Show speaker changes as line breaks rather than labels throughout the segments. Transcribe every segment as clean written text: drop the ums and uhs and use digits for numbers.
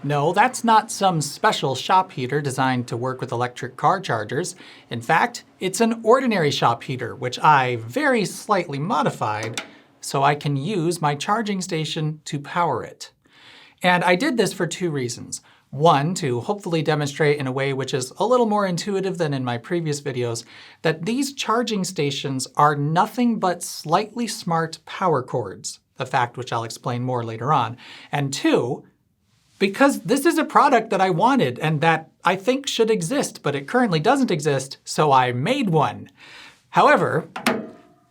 No, that's not some special shop heater designed to work with electric car chargers. In fact, it's an ordinary shop heater, which I very slightly modified so I can use my charging station to power it. And I did this for two reasons. One, to hopefully demonstrate in a way which is a little more intuitive than in my previous videos, that these charging stations are nothing but slightly smart power cords, a fact which I'll explain more later on. And two, because this is a product that I wanted and that I think should exist, but it currently doesn't exist, so I made one. However,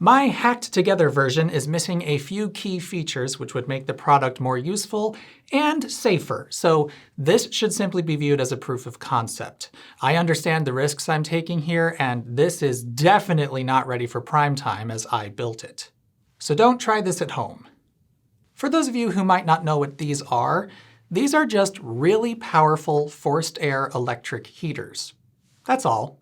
my hacked together version is missing a few key features which would make the product more useful and safer, so this should simply be viewed as a proof of concept. I understand the risks I'm taking here, and this is definitely not ready for prime time as I built it. So don't try this at home. For those of you who might not know what these are just really powerful forced air electric heaters. That's all.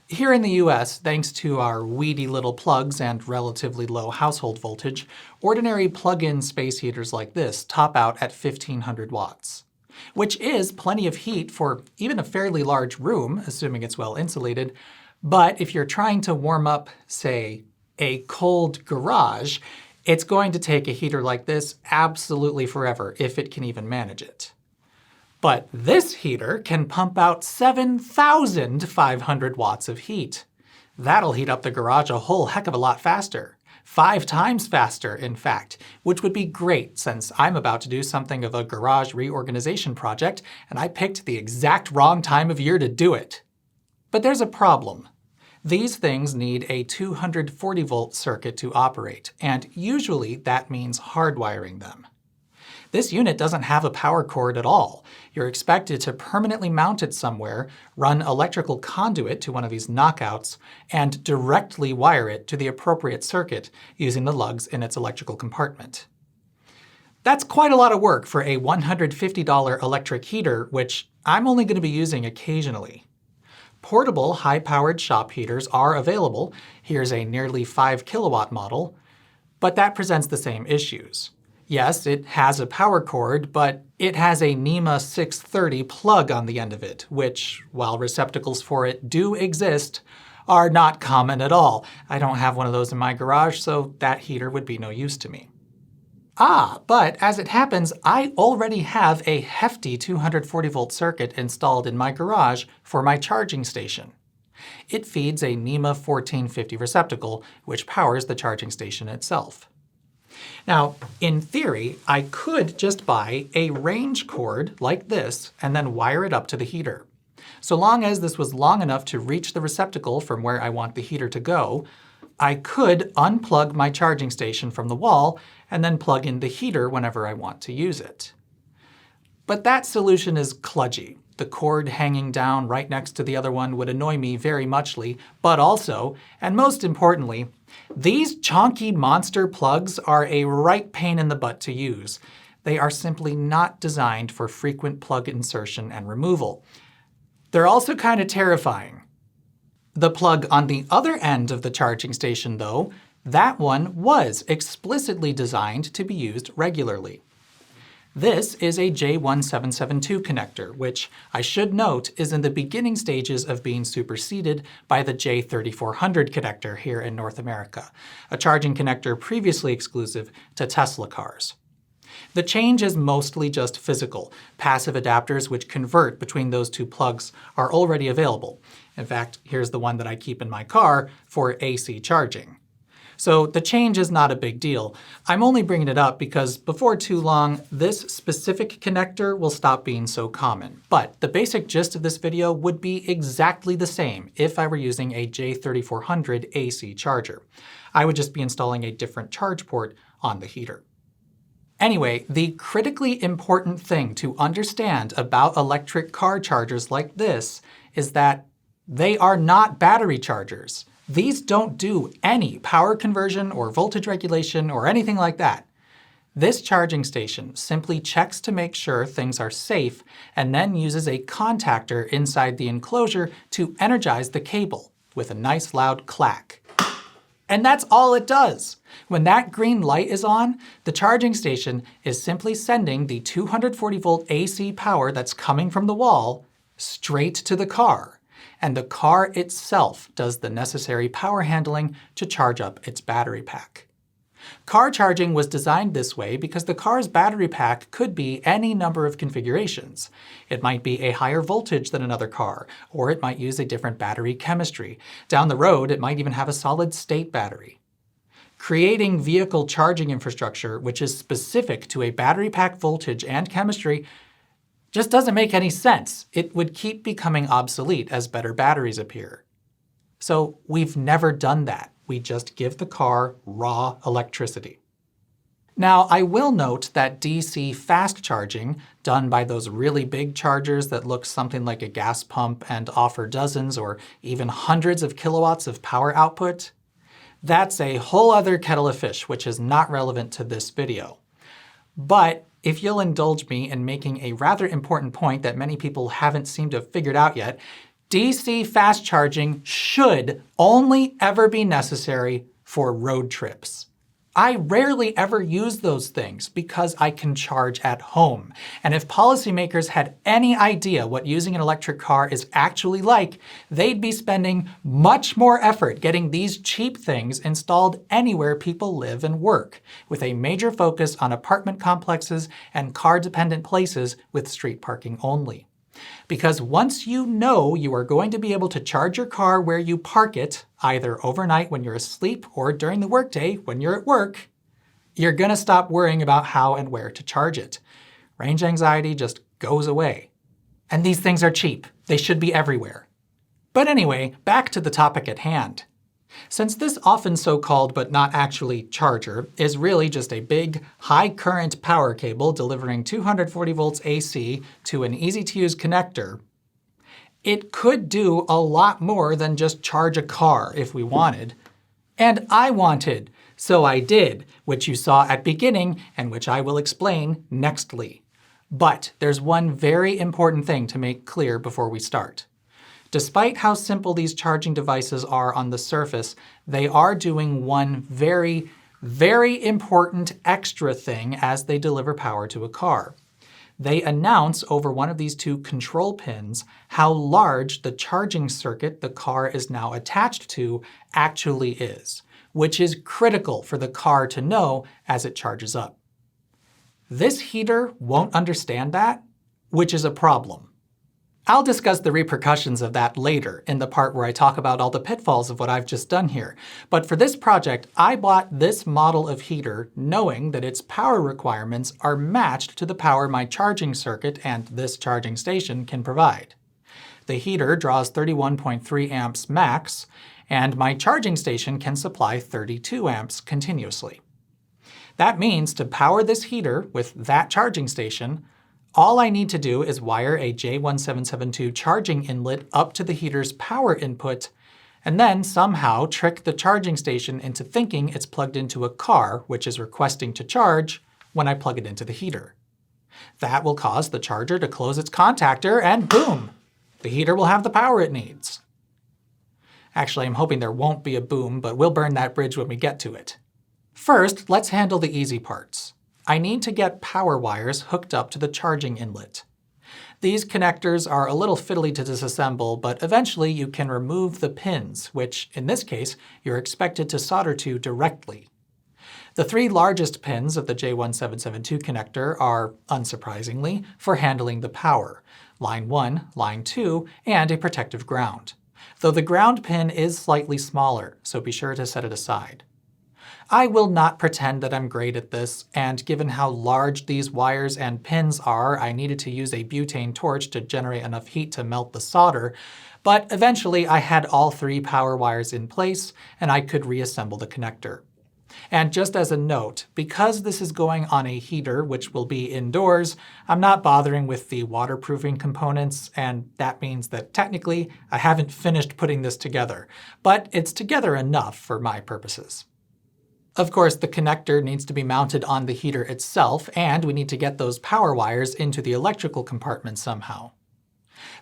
Here in the US, thanks to our weedy little plugs and relatively low household voltage, ordinary plug-in space heaters like this top out at 1500 watts. Which is plenty of heat for even a fairly large room, assuming it's well insulated, but if you're trying to warm up, say, a cold garage, it's going to take a heater like this absolutely forever, if it can even manage it. But this heater can pump out 7,500 watts of heat. That'll heat up the garage a whole heck of a lot faster. 5 times faster, in fact, which would be great since I'm about to do something of a garage reorganization project, and I picked the exact wrong time of year to do it. But there's a problem. These things need a 240-volt circuit to operate, and usually that means hardwiring them. This unit doesn't have a power cord at all. You're expected to permanently mount it somewhere, run electrical conduit to one of these knockouts, and directly wire it to the appropriate circuit using the lugs in its electrical compartment. That's quite a lot of work for a $150 electric heater, which I'm only going to be using occasionally. Portable, high-powered shop heaters are available. Here's a nearly 5 kilowatt model, but that presents the same issues. Yes, it has a power cord, but it has a NEMA 630 plug on the end of it, which, while receptacles for it do exist, are not common at all. I don't have one of those in my garage, so that heater would be no use to me. But as it happens, I already have a hefty 240-volt circuit installed in my garage for my charging station. It feeds a NEMA 1450 receptacle, which powers the charging station itself. Now, in theory, I could just buy a range cord like this and then wire it up to the heater. So long as this was long enough to reach the receptacle from where I want the heater to go, I could unplug my charging station from the wall and then plug in the heater whenever I want to use it. But that solution is kludgy. The cord hanging down right next to the other one would annoy me very muchly, but also, and most importantly, these chonky monster plugs are a right pain in the butt to use. They are simply not designed for frequent plug insertion and removal. They're also kind of terrifying. The plug on the other end of the charging station, though, that one was explicitly designed to be used regularly. This is a J1772 connector, which I should note is in the beginning stages of being superseded by the J3400 connector here in North America, a charging connector previously exclusive to Tesla cars. The change is mostly just physical. Passive adapters which convert between those two plugs are already available. In fact, here's the one that I keep in my car for AC charging. So the change is not a big deal. I'm only bringing it up because before too long, this specific connector will stop being so common. But the basic gist of this video would be exactly the same if I were using a J3400 AC charger. I would just be installing a different charge port on the heater. Anyway, the critically important thing to understand about electric car chargers like this is that they are not battery chargers. These don't do any power conversion or voltage regulation or anything like that. This charging station simply checks to make sure things are safe and then uses a contactor inside the enclosure to energize the cable with a nice loud clack. And that's all it does. When that green light is on, the charging station is simply sending the 240-volt AC power that's coming from the wall straight to the car. And the car itself does the necessary power handling to charge up its battery pack. Car charging was designed this way because the car's battery pack could be any number of configurations. It might be a higher voltage than another car, or it might use a different battery chemistry. Down the road, it might even have a solid-state battery. Creating vehicle charging infrastructure which is specific to a battery pack voltage and chemistry just doesn't make any sense. It would keep becoming obsolete as better batteries appear. So we've never done that. We just give the car raw electricity. Now, I will note that DC fast charging, done by those really big chargers that look something like a gas pump and offer dozens or even hundreds of kilowatts of power output, that's a whole other kettle of fish, which is not relevant to this video. But if you'll indulge me in making a rather important point that many people haven't seemed to have figured out yet, DC fast charging should only ever be necessary for road trips. I rarely ever use those things because I can charge at home. And if policymakers had any idea what using an electric car is actually like, they'd be spending much more effort getting these cheap things installed anywhere people live and work, with a major focus on apartment complexes and car-dependent places with street parking only. Because once you know you are going to be able to charge your car where you park it, either overnight when you're asleep or during the workday when you're at work, you're gonna stop worrying about how and where to charge it. Range anxiety just goes away. And these things are cheap. They should be everywhere. But anyway, back to the topic at hand. Since this often so-called but not actually charger is really just a big, high-current power cable delivering 240 volts AC to an easy-to-use connector, it could do a lot more than just charge a car if we wanted. And I wanted, so I did, which you saw at beginning and which I will explain nextly. But there's one very important thing to make clear before we start. Despite how simple these charging devices are on the surface, they are doing one very, very important extra thing as they deliver power to a car. They announce over one of these two control pins how large the charging circuit the car is now attached to actually is, which is critical for the car to know as it charges up. This heater won't understand that, which is a problem. I'll discuss the repercussions of that later in the part where I talk about all the pitfalls of what I've just done here. But for this project, I bought this model of heater knowing that its power requirements are matched to the power my charging circuit and this charging station can provide. The heater draws 31.3 amps max, and my charging station can supply 32 amps continuously. That means to power this heater with that charging station, all I need to do is wire a J1772 charging inlet up to the heater's power input, and then somehow trick the charging station into thinking it's plugged into a car which is requesting to charge when I plug it into the heater. That will cause the charger to close its contactor, and boom! The heater will have the power it needs. Actually, I'm hoping there won't be a boom, but we'll burn that bridge when we get to it. First, let's handle the easy parts. I need to get power wires hooked up to the charging inlet. These connectors are a little fiddly to disassemble, but eventually you can remove the pins, which, in this case, you're expected to solder to directly. The three largest pins of the J1772 connector are, unsurprisingly, for handling the power: line 1, line 2, and a protective ground. Though the ground pin is slightly smaller, so be sure to set it aside. I will not pretend that I'm great at this, and given how large these wires and pins are, I needed to use a butane torch to generate enough heat to melt the solder, but eventually I had all three power wires in place, and I could reassemble the connector. And just as a note, because this is going on a heater which will be indoors, I'm not bothering with the waterproofing components, and that means that technically I haven't finished putting this together, but it's together enough for my purposes. Of course, the connector needs to be mounted on the heater itself, and we need to get those power wires into the electrical compartment somehow.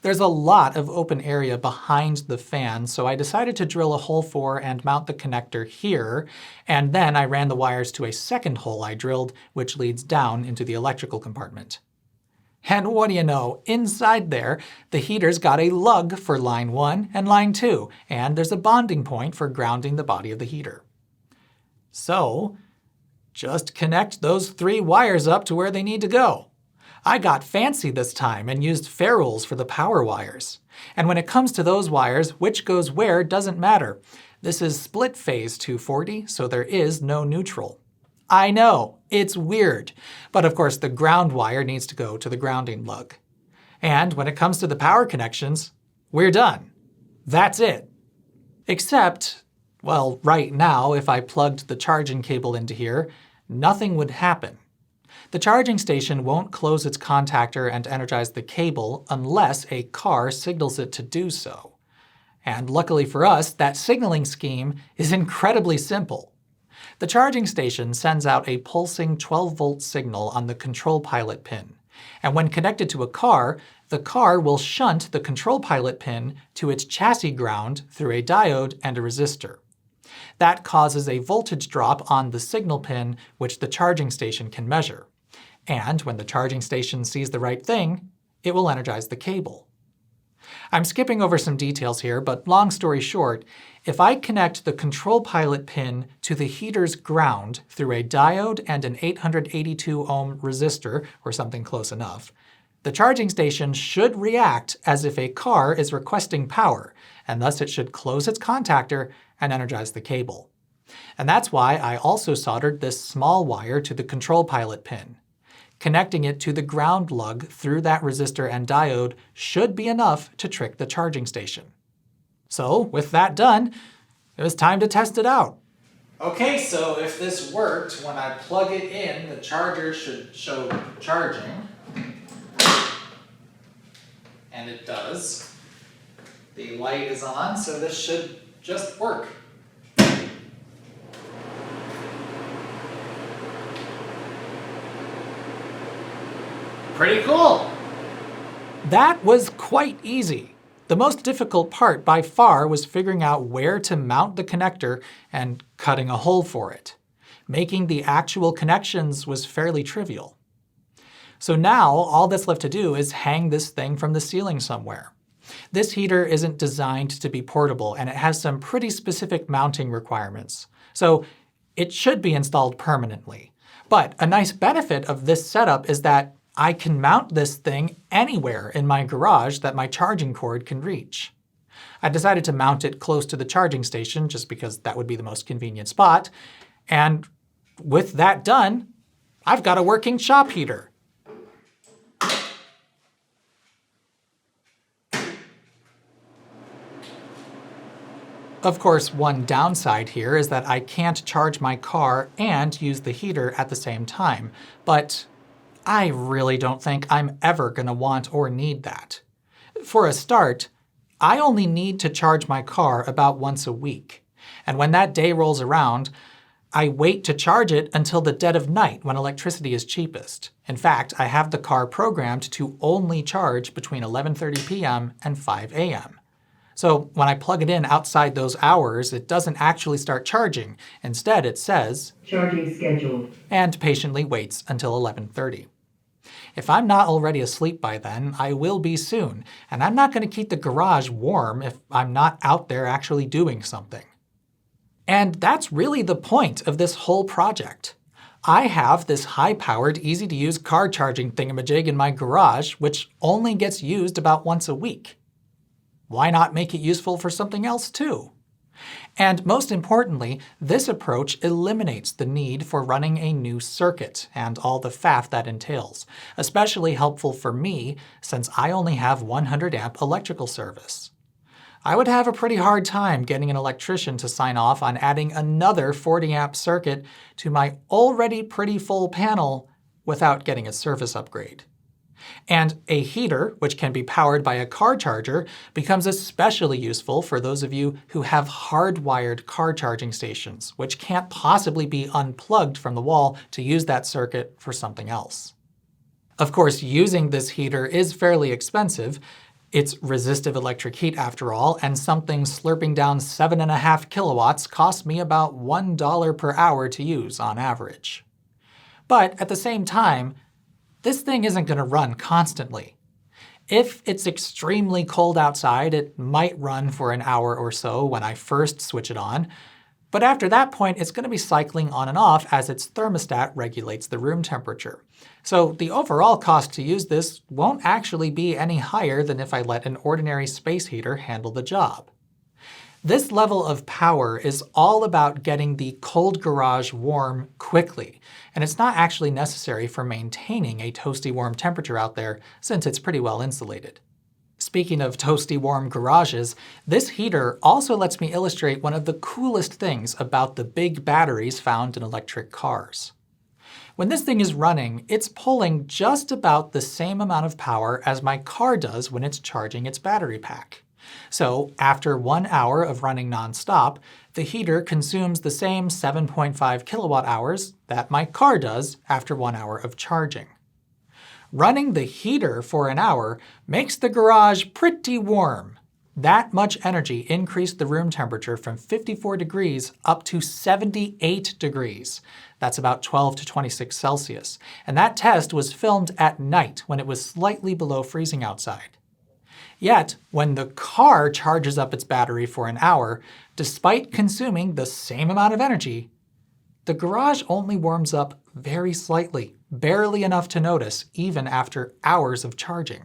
There's a lot of open area behind the fan, so I decided to drill a hole for and mount the connector here, and then I ran the wires to a second hole I drilled, which leads down into the electrical compartment. And what do you know, inside there, the heater's got a lug for line 1 and line 2, and there's a bonding point for grounding the body of the heater. So, just connect those 3 wires up to where they need to go. I got fancy this time and used ferrules for the power wires. And when it comes to those wires, which goes where doesn't matter. This is split phase 240, so there is no neutral. I know, it's weird, but of course the ground wire needs to go to the grounding lug. And when it comes to the power connections, we're done. That's it. Except, well, right now, if I plugged the charging cable into here, nothing would happen. The charging station won't close its contactor and energize the cable unless a car signals it to do so. And luckily for us, that signaling scheme is incredibly simple. The charging station sends out a pulsing 12-volt signal on the control pilot pin, and when connected to a car, the car will shunt the control pilot pin to its chassis ground through a diode and a resistor. That causes a voltage drop on the signal pin, which the charging station can measure. And when the charging station sees the right thing, it will energize the cable. I'm skipping over some details here, but long story short, if I connect the control pilot pin to the heater's ground through a diode and an 882 ohm resistor, or something close enough, the charging station should react as if a car is requesting power, and thus it should close its contactor and energize the cable. And that's why I also soldered this small wire to the control pilot pin. Connecting it to the ground lug through that resistor and diode should be enough to trick the charging station. So, with that done, it was time to test it out. Okay, so if this worked, when I plug it in, the charger should show charging. And it does. The light is on, so this should just work. Pretty cool! That was quite easy. The most difficult part by far was figuring out where to mount the connector and cutting a hole for it. Making the actual connections was fairly trivial. So now all that's left to do is hang this thing from the ceiling somewhere. This heater isn't designed to be portable, and it has some pretty specific mounting requirements. So it should be installed permanently. But a nice benefit of this setup is that I can mount this thing anywhere in my garage that my charging cord can reach. I decided to mount it close to the charging station just because that would be the most convenient spot. And with that done, I've got a working shop heater. Of course, one downside here is that I can't charge my car and use the heater at the same time, but I really don't think I'm ever going to want or need that. For a start, I only need to charge my car about once a week, and when that day rolls around, I wait to charge it until the dead of night when electricity is cheapest. In fact, I have the car programmed to only charge between 11:30 p.m. and 5 a.m. So when I plug it in outside those hours, it doesn't actually start charging. Instead, it says, "Charging scheduled," and patiently waits until 11:30. If I'm not already asleep by then, I will be soon, and I'm not going to keep the garage warm if I'm not out there actually doing something. And that's really the point of this whole project. I have this high-powered, easy-to-use car charging thingamajig in my garage, which only gets used about once a week. Why not make it useful for something else too? And most importantly, this approach eliminates the need for running a new circuit and all the faff that entails, especially helpful for me since I only have 100 amp electrical service. I would have a pretty hard time getting an electrician to sign off on adding another 40 amp circuit to my already pretty full panel without getting a service upgrade. And a heater, which can be powered by a car charger, becomes especially useful for those of you who have hardwired car charging stations, which can't possibly be unplugged from the wall to use that circuit for something else. Of course, using this heater is fairly expensive. It's resistive electric heat after all, and something slurping down 7.5 kilowatts costs me about $1 per hour to use on average. But at the same time, this thing isn't going to run constantly. If it's extremely cold outside, it might run for an hour or so when I first switch it on, but after that point it's going to be cycling on and off as its thermostat regulates the room temperature. So the overall cost to use this won't actually be any higher than if I let an ordinary space heater handle the job. This level of power is all about getting the cold garage warm quickly, and it's not actually necessary for maintaining a toasty warm temperature out there since it's pretty well insulated. Speaking of toasty warm garages, this heater also lets me illustrate one of the coolest things about the big batteries found in electric cars. When this thing is running, it's pulling just about the same amount of power as my car does when it's charging its battery pack. So after 1 hour of running non-stop, the heater consumes the same 7.5 kilowatt hours that my car does after 1 hour of charging. Running the heater for an hour makes the garage pretty warm. That much energy increased the room temperature from 54 degrees up to 78 degrees. That's about 12 to 26 Celsius. And that test was filmed at night when it was slightly below freezing outside. Yet, when the car charges up its battery for an hour, despite consuming the same amount of energy, the garage only warms up very slightly, barely enough to notice even after hours of charging.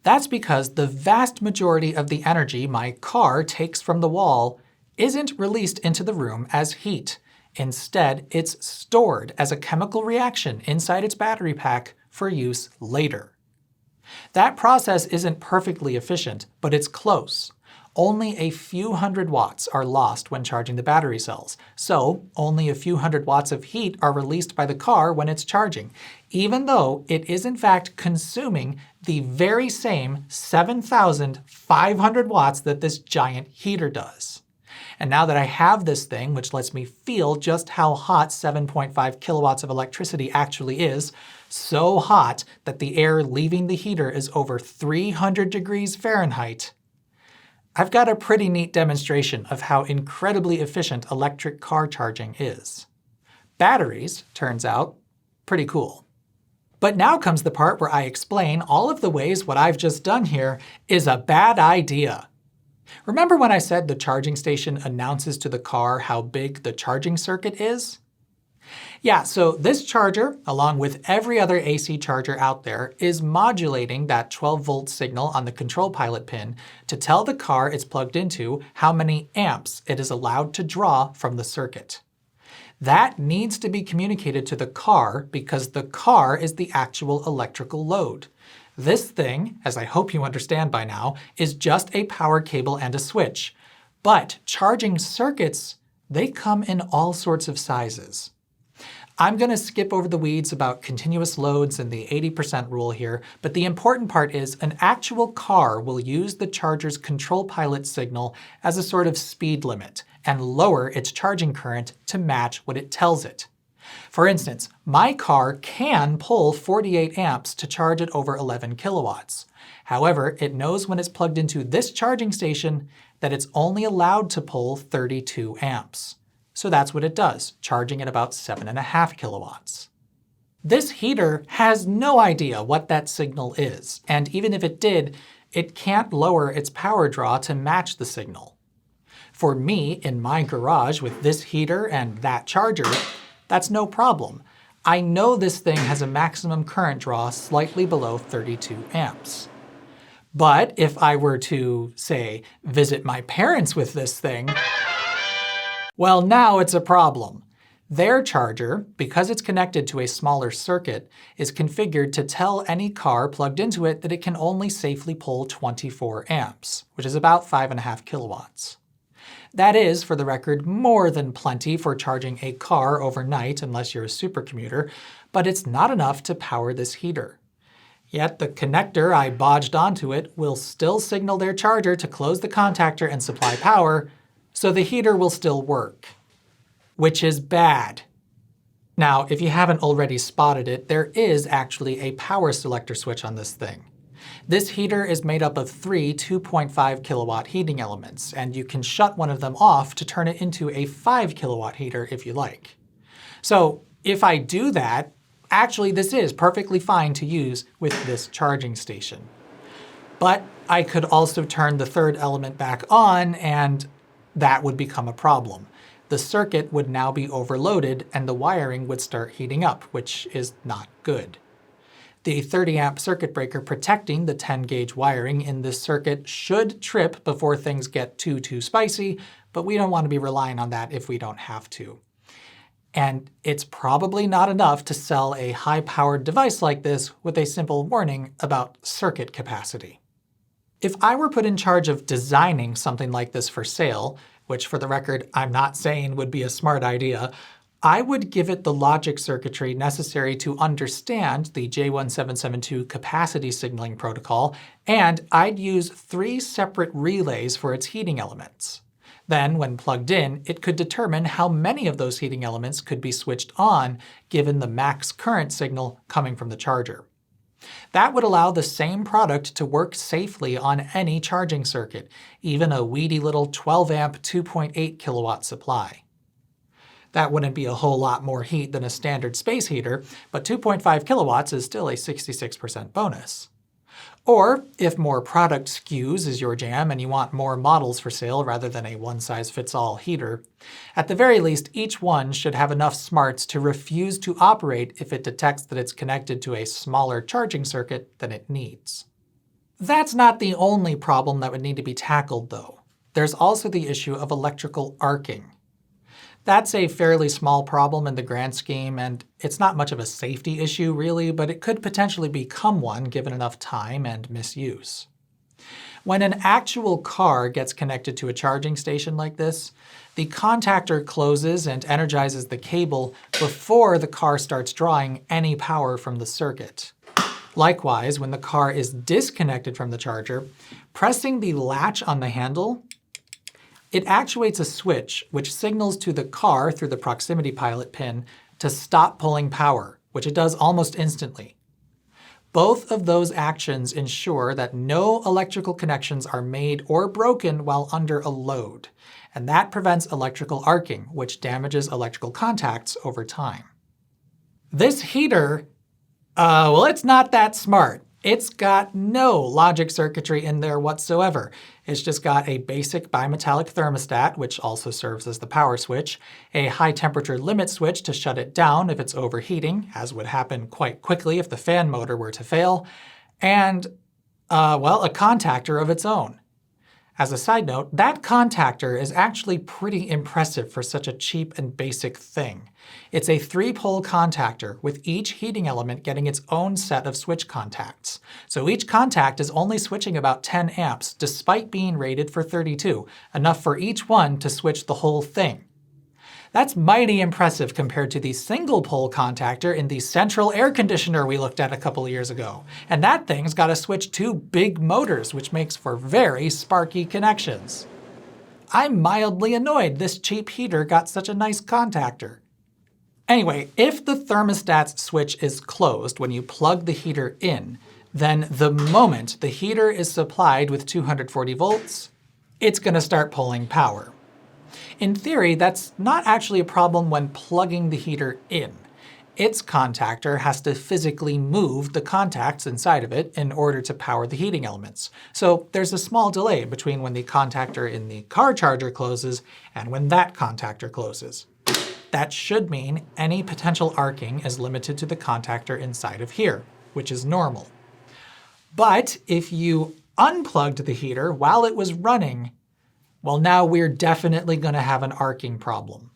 That's because the vast majority of the energy my car takes from the wall isn't released into the room as heat. Instead, it's stored as a chemical reaction inside its battery pack for use later. That process isn't perfectly efficient, but it's close. Only a few hundred watts are lost when charging the battery cells, so only a few hundred watts of heat are released by the car when it's charging, even though it is in fact consuming the very same 7,500 watts that this giant heater does. And now that I have this thing, which lets me feel just how hot 7.5 kilowatts of electricity actually is, so hot that the air leaving the heater is over 300 degrees Fahrenheit, I've got a pretty neat demonstration of how incredibly efficient electric car charging is. Batteries, turns out, pretty cool. But now comes the part where I explain all of the ways what I've just done here is a bad idea. Remember when I said the charging station announces to the car how big the charging circuit is? Yeah, so this charger, along with every other AC charger out there, is modulating that 12-volt signal on the control pilot pin to tell the car it's plugged into how many amps it is allowed to draw from the circuit. That needs to be communicated to the car because the car is the actual electrical load. This thing, as I hope you understand by now, is just a power cable and a switch. But charging circuits, they come in all sorts of sizes. I'm going to skip over the weeds about continuous loads and the 80% rule here, but the important part is an actual car will use the charger's control pilot signal as a sort of speed limit and lower its charging current to match what it tells it. For instance, my car can pull 48 amps to charge at over 11 kilowatts. However, it knows when it's plugged into this charging station that it's only allowed to pull 32 amps. So that's what it does, charging at about 7.5 kilowatts. This heater has no idea what that signal is, and even if it did, it can't lower its power draw to match the signal. For me, in my garage with this heater and that charger, that's no problem. I know this thing has a maximum current draw slightly below 32 amps. But if I were to, say, visit my parents with this thing, well, now it's a problem. Their charger, because it's connected to a smaller circuit, is configured to tell any car plugged into it that it can only safely pull 24 amps, which is about 5.5 kilowatts. That is, for the record, more than plenty for charging a car overnight unless you're a supercommuter, but it's not enough to power this heater. Yet the connector I bodged onto it will still signal their charger to close the contactor and supply power, so the heater will still work. Which is bad. Now, if you haven't already spotted it, there is actually a power selector switch on this thing. This heater is made up of 3 2.5 kilowatt heating elements, and you can shut one of them off to turn it into a 5 kilowatt heater if you like. So if I do that, actually this is perfectly fine to use with this charging station. But I could also turn the third element back on, and that would become a problem. The circuit would now be overloaded and the wiring would start heating up, which is not good. The 30 amp circuit breaker protecting the 10 gauge wiring in this circuit should trip before things get too spicy, but we don't want to be relying on that if we don't have to. And it's probably not enough to sell a high-powered device like this with a simple warning about circuit capacity. If I were put in charge of designing something like this for sale, which for the record I'm not saying would be a smart idea, I would give it the logic circuitry necessary to understand the J1772 capacity signaling protocol, and I'd use 3 separate relays for its heating elements. Then, when plugged in, it could determine how many of those heating elements could be switched on given the max current signal coming from the charger. That would allow the same product to work safely on any charging circuit, even a weedy little 12 amp 2.8 kilowatt supply. That wouldn't be a whole lot more heat than a standard space heater, but 2.5 kilowatts is still a 66% bonus. Or, if more product SKUs is your jam and you want more models for sale rather than a one-size-fits-all heater, at the very least each one should have enough smarts to refuse to operate if it detects that it's connected to a smaller charging circuit than it needs. That's not the only problem that would need to be tackled, though. There's also the issue of electrical arcing. That's a fairly small problem in the grand scheme, and it's not much of a safety issue really, but it could potentially become one given enough time and misuse. When an actual car gets connected to a charging station like this, the contactor closes and energizes the cable before the car starts drawing any power from the circuit. Likewise, when the car is disconnected from the charger, pressing the latch on the handle, it actuates a switch which signals to the car through the proximity pilot pin to stop pulling power, which it does almost instantly. Both of those actions ensure that no electrical connections are made or broken while under a load, and that prevents electrical arcing, which damages electrical contacts over time. This heater, well, it's not that smart. It's got no logic circuitry in there whatsoever. It's just got a basic bimetallic thermostat, which also serves as the power switch, a high temperature limit switch to shut it down if it's overheating, as would happen quite quickly if the fan motor were to fail, and, well, a contactor of its own. As a side note, that contactor is actually pretty impressive for such a cheap and basic thing. It's a 3-pole contactor, with each heating element getting its own set of switch contacts. So each contact is only switching about 10 amps, despite being rated for 32, enough for each one to switch the whole thing. That's mighty impressive compared to the single-pole contactor in the central air conditioner we looked at a couple of years ago. And that thing's got to switch 2 big motors, which makes for very sparky connections. I'm mildly annoyed this cheap heater got such a nice contactor. Anyway, if the thermostat's switch is closed when you plug the heater in, then the moment the heater is supplied with 240 volts, it's going to start pulling power. In theory, that's not actually a problem when plugging the heater in. Its contactor has to physically move the contacts inside of it in order to power the heating elements. So there's a small delay between when the contactor in the car charger closes and when that contactor closes. That should mean any potential arcing is limited to the contactor inside of here, which is normal. But if you unplugged the heater while it was running, well, now we're definitely going to have an arcing problem.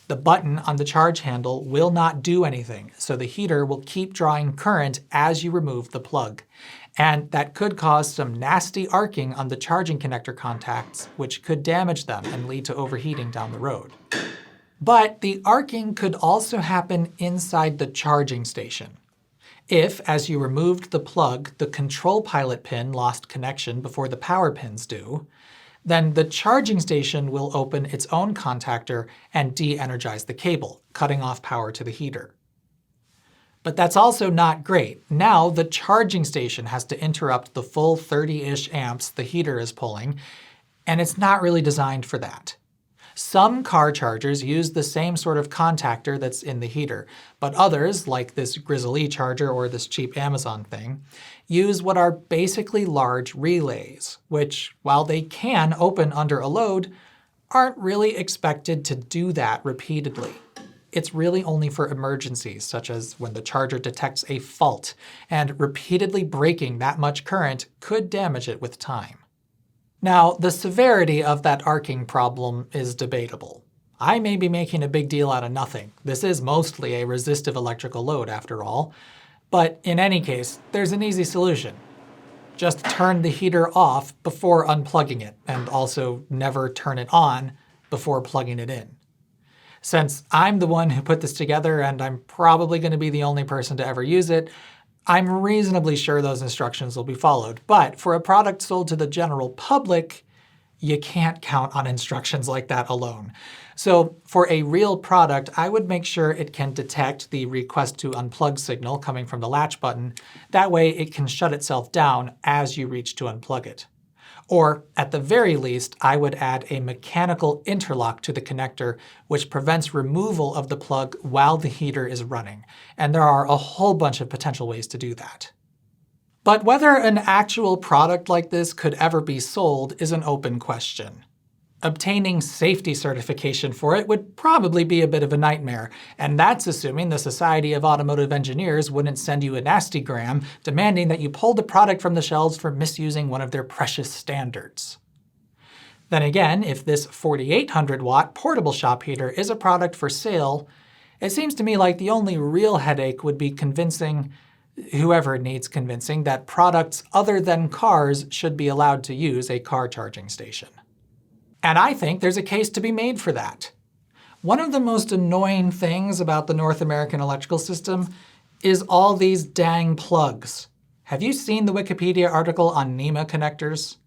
The button on the charge handle will not do anything, so the heater will keep drawing current as you remove the plug. And that could cause some nasty arcing on the charging connector contacts, which could damage them and lead to overheating down the road. But the arcing could also happen inside the charging station. If, as you removed the plug, the control pilot pin lost connection before the power pins do, then the charging station will open its own contactor and de-energize the cable, cutting off power to the heater. But that's also not great. Now the charging station has to interrupt the full 30-ish amps the heater is pulling, and it's not really designed for that. Some car chargers use the same sort of contactor that's in the heater, but others, like this Grizzly charger or this cheap Amazon thing, use what are basically large relays, which, while they can open under a load, aren't really expected to do that repeatedly. It's really only for emergencies, such as when the charger detects a fault, and repeatedly breaking that much current could damage it with time. Now, the severity of that arcing problem is debatable. I may be making a big deal out of nothing. This is mostly a resistive electrical load after all. But in any case, there's an easy solution. Just turn the heater off before unplugging it, and also never turn it on before plugging it in. Since I'm the one who put this together and I'm probably going to be the only person to ever use it, I'm reasonably sure those instructions will be followed. But for a product sold to the general public, you can't count on instructions like that alone. So for a real product, I would make sure it can detect the request to unplug signal coming from the latch button. That way it can shut itself down as you reach to unplug it. Or, at the very least, I would add a mechanical interlock to the connector which prevents removal of the plug while the heater is running, and there are a whole bunch of potential ways to do that. But whether an actual product like this could ever be sold is an open question. Obtaining safety certification for it would probably be a bit of a nightmare, and that's assuming the Society of Automotive Engineers wouldn't send you a nastygram demanding that you pull the product from the shelves for misusing one of their precious standards. Then again, if this 4800-watt portable shop heater is a product for sale, it seems to me like the only real headache would be convincing whoever needs convincing that products other than cars should be allowed to use a car charging station. And I think there's a case to be made for that. One of the most annoying things about the North American electrical system is all these dang plugs. Have you seen the Wikipedia article on NEMA connectors?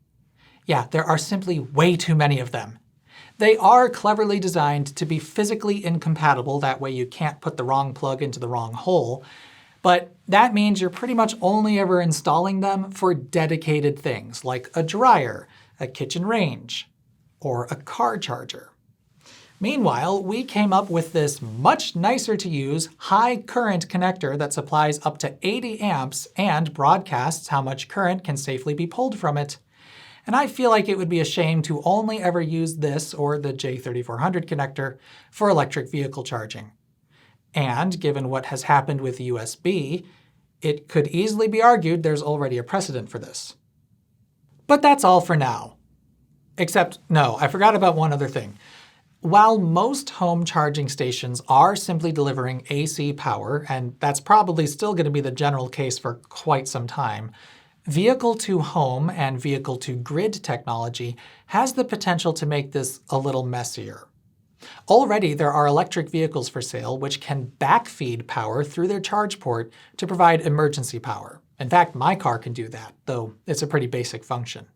Yeah, there are simply way too many of them. They are cleverly designed to be physically incompatible, that way you can't put the wrong plug into the wrong hole, but that means you're pretty much only ever installing them for dedicated things, like a dryer, a kitchen range, or a car charger. Meanwhile, we came up with this much nicer to use, high current connector that supplies up to 80 amps and broadcasts how much current can safely be pulled from it. And I feel like it would be a shame to only ever use this or the J3400 connector for electric vehicle charging. And given what has happened with USB, it could easily be argued there's already a precedent for this. But that's all for now. Except, no, I forgot about one other thing. While most home charging stations are simply delivering AC power, and that's probably still going to be the general case for quite some time, vehicle-to-home and vehicle-to-grid technology has the potential to make this a little messier. Already there are electric vehicles for sale which can backfeed power through their charge port to provide emergency power. In fact, my car can do that, though it's a pretty basic function.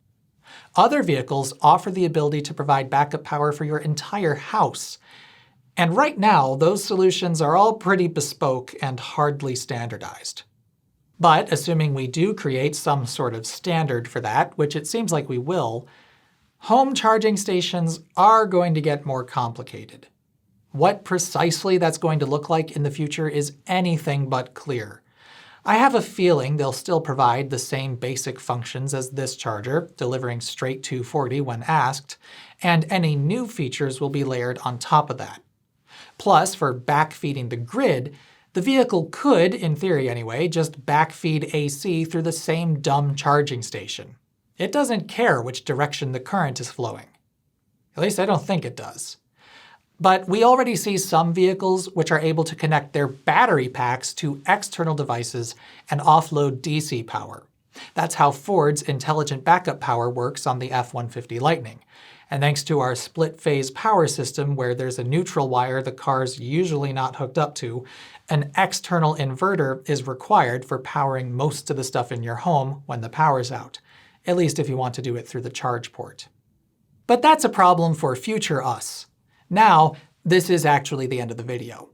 Other vehicles offer the ability to provide backup power for your entire house. And right now, those solutions are all pretty bespoke and hardly standardized. But assuming we do create some sort of standard for that, which it seems like we will, home charging stations are going to get more complicated. What precisely that's going to look like in the future is anything but clear. I have a feeling they'll still provide the same basic functions as this charger, delivering straight 240 when asked, and any new features will be layered on top of that. Plus, for backfeeding the grid, the vehicle could, in theory anyway, just backfeed AC through the same dumb charging station. It doesn't care which direction the current is flowing. At least I don't think it does. But we already see some vehicles which are able to connect their battery packs to external devices and offload DC power. That's how Ford's intelligent backup power works on the F-150 Lightning. And thanks to our split-phase power system where there's a neutral wire the car's usually not hooked up to, an external inverter is required for powering most of the stuff in your home when the power's out, at least if you want to do it through the charge port. But that's a problem for future us. Now, this is actually the end of the video.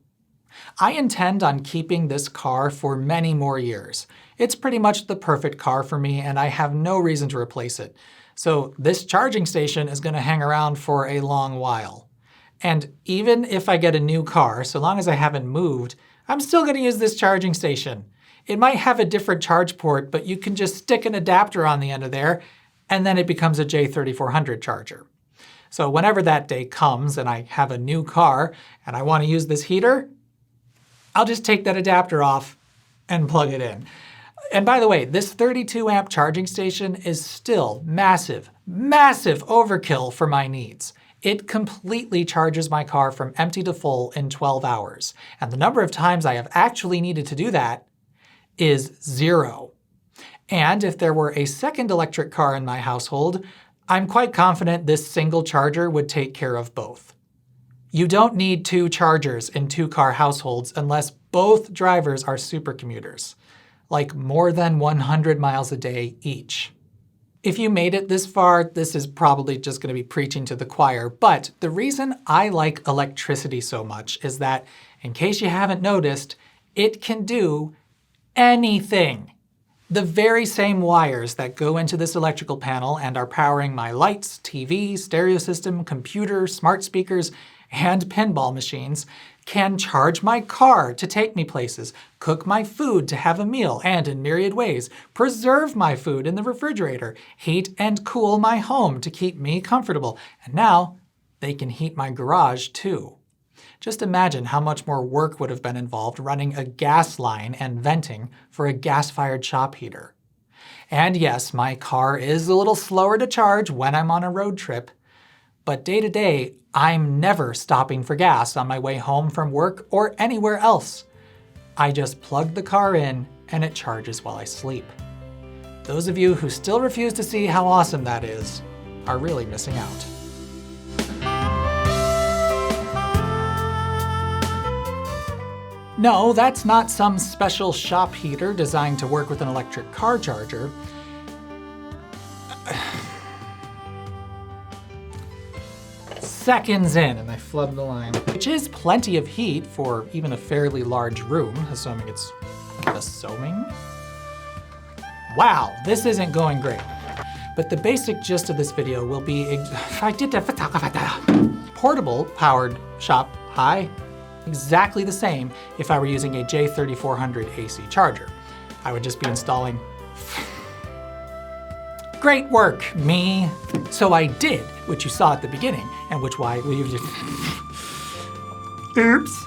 I intend on keeping this car for many more years. It's pretty much the perfect car for me, and I have no reason to replace it. So this charging station is going to hang around for a long while. And even if I get a new car, so long as I haven't moved, I'm still going to use this charging station. It might have a different charge port, but you can just stick an adapter on the end of there, and then it becomes a J3400 charger. So whenever that day comes and I have a new car and I want to use this heater, I'll just take that adapter off and plug it in. And by the way, this 32 amp charging station is still massive, massive overkill for my needs. It completely charges my car from empty to full in 12 hours. And the number of times I have actually needed to do that is 0. And if there were a second electric car in my household, I'm quite confident this single charger would take care of both. You don't need 2 chargers in 2-car households unless both drivers are supercommuters, like more than 100 miles a day each. If you made it this far, this is probably just going to be preaching to the choir, but the reason I like electricity so much is that, in case you haven't noticed, it can do anything. The very same wires that go into this electrical panel and are powering my lights, TV, stereo system, computer, smart speakers, and pinball machines can charge my car to take me places, cook my food to have a meal, and in myriad ways, preserve my food in the refrigerator, heat and cool my home to keep me comfortable, and now they can heat my garage too. Just imagine how much more work would have been involved running a gas line and venting for a gas-fired shop heater. And yes, my car is a little slower to charge when I'm on a road trip, but day to day, I'm never stopping for gas on my way home from work or anywhere else. I just plug the car in and it charges while I sleep. Those of you who still refuse to see how awesome that is are really missing out. No, that's not some special shop heater designed to work with an electric car charger. Seconds in and I flubbed the line. Which is plenty of heat for even a fairly large room, assuming it's assuming? Wow, this isn't going great. But the basic gist of this video will be portable powered shop high. Exactly the same if I were using a J3400 AC charger. I would just be installing... Great work, me! So I did what you saw at the beginning, and which why we... Oops!